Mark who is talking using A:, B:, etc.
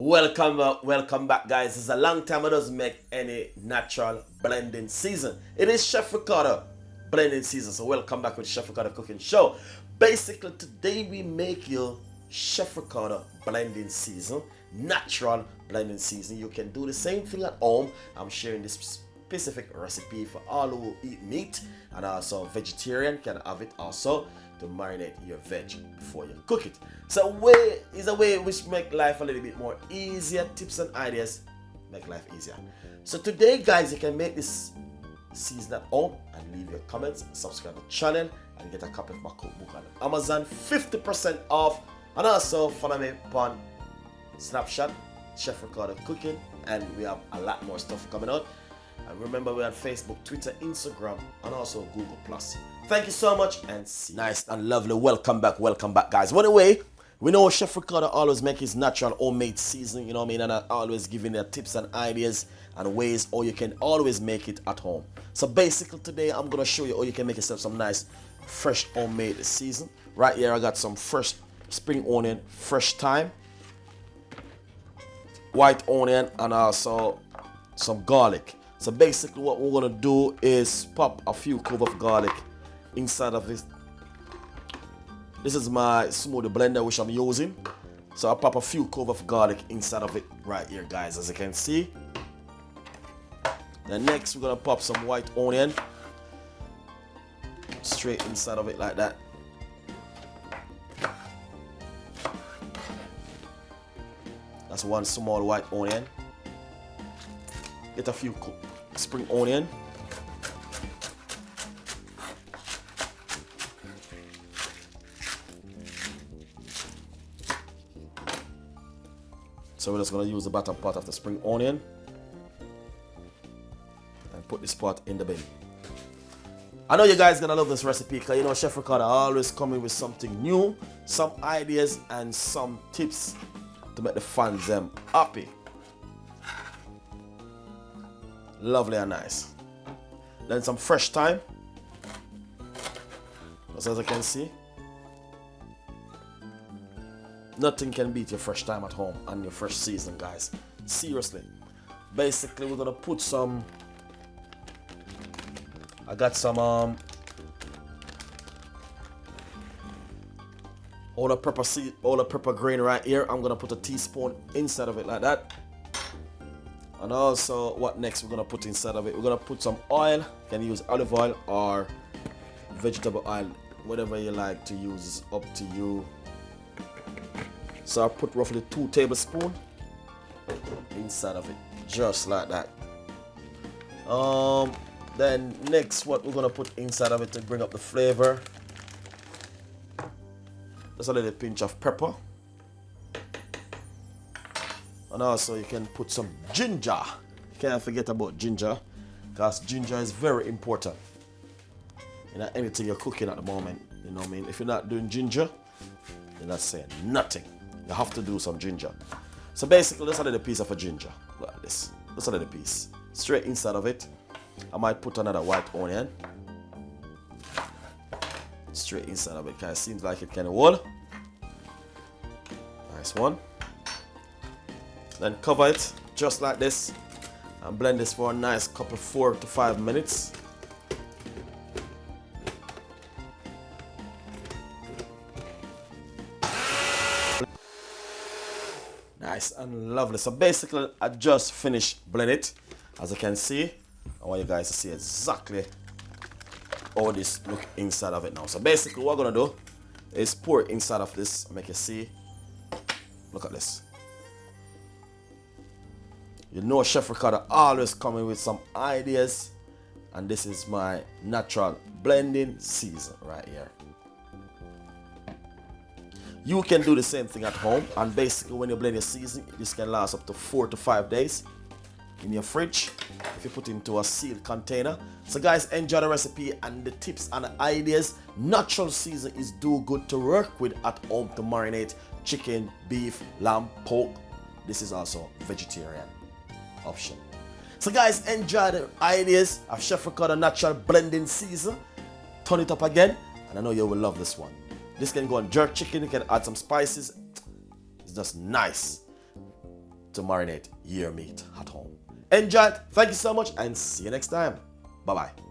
A: Welcome back, guys. It's a long time I doesn't make any natural blending season. It is Chef Ricardo blending season, so welcome back with Chef Ricardo Cooking Show. Basically, today we make you Chef Ricardo blending season, natural blending season. You can do the same thing at home. I'm sharing this specific recipe for all who eat meat and also vegetarian can have it also to marinate your veg before you cook it. So is a way which make life a little bit more easier. Tips and ideas make life easier. So today, guys, you can make this season at home and leave your comments, subscribe to the channel, and get a copy of my cookbook on Amazon, 50% off. And also follow me on Snapchat, Chef Ricardo Cooking, and we have a lot more stuff coming out. And remember, we're on Facebook, Twitter, Instagram, and also Google+. Thank you so much, and see you. Nice and lovely. Welcome back, guys. Anyway, we know Chef Ricardo always make his natural homemade seasoning, you know what I mean? And I always giving you tips and ideas and ways how you can always make it at home. So basically today, I'm going to show you how you can make yourself some nice, fresh homemade season. Right here, I got some fresh spring onion, fresh thyme, white onion, and also some garlic. So basically what we're going to do is pop a few cloves of garlic inside of this. This is my smoothie blender which I'm using. So I'll pop a few cloves of garlic inside of it right here, guys, as you can see. Then next we're going to pop some white onion straight inside of it like that. That's one small white onion. Get a few spring onion. So we're just going to use the bottom part of the spring onion and put this part in the bin. I know you guys are going to love this recipe because you know Chef Ricardo always coming with something new, some ideas and some tips to make the fans them happy. Lovely and nice. Then some fresh thyme, as you can see. Nothing can beat your fresh thyme at home and your fresh season, guys. Seriously. Basically, we're gonna put some. I got some all the pepper seed, all the pepper grain right here. I'm gonna put a teaspoon inside of it like that. And also, what next we're gonna put inside of it? We're gonna put some oil. You can use olive oil or vegetable oil, whatever you like to use is up to you. So I put roughly 2 tablespoons inside of it, just like that. Then next, what we're gonna put inside of it to bring up the flavor, just a little pinch of pepper. And also you can put some ginger. Can't forget about ginger, because ginger is very important in anything you're cooking at the moment. You know what I mean? If you're not doing ginger, you're not saying nothing. You have to do some ginger. So basically, that's a little piece of a ginger, like this. That's a little piece. Straight inside of it, I might put another white onion. Straight inside of it, because it seems like it can hold. Nice one. Then cover it just like this and blend this for a nice couple 4 to 5 minutes. Nice and lovely. So basically, I just finished blending it. As you can see, I want you guys to see exactly how this look inside of it now. So basically, what we're gonna do is pour it inside of this. Make you see. Look at this. You know Chef Ricardo always coming with some ideas, and this is my natural blending season right here. You can do the same thing at home, and basically when you blend your season, this can last up to 4 to 5 days in your fridge if you put it into a sealed container. So guys, enjoy the recipe and the tips and the ideas. Natural season is do good to work with at home to marinate chicken, beef, lamb, pork. This is also vegetarian option. So guys, enjoy the ideas of Chef Ricardo natural blending season. Turn it up again, and I know you will love this one. This can go on jerk chicken. You can add some spices. It's just nice. to marinate your meat at home. Enjoy it. Thank you so much and see you next time. Bye-bye.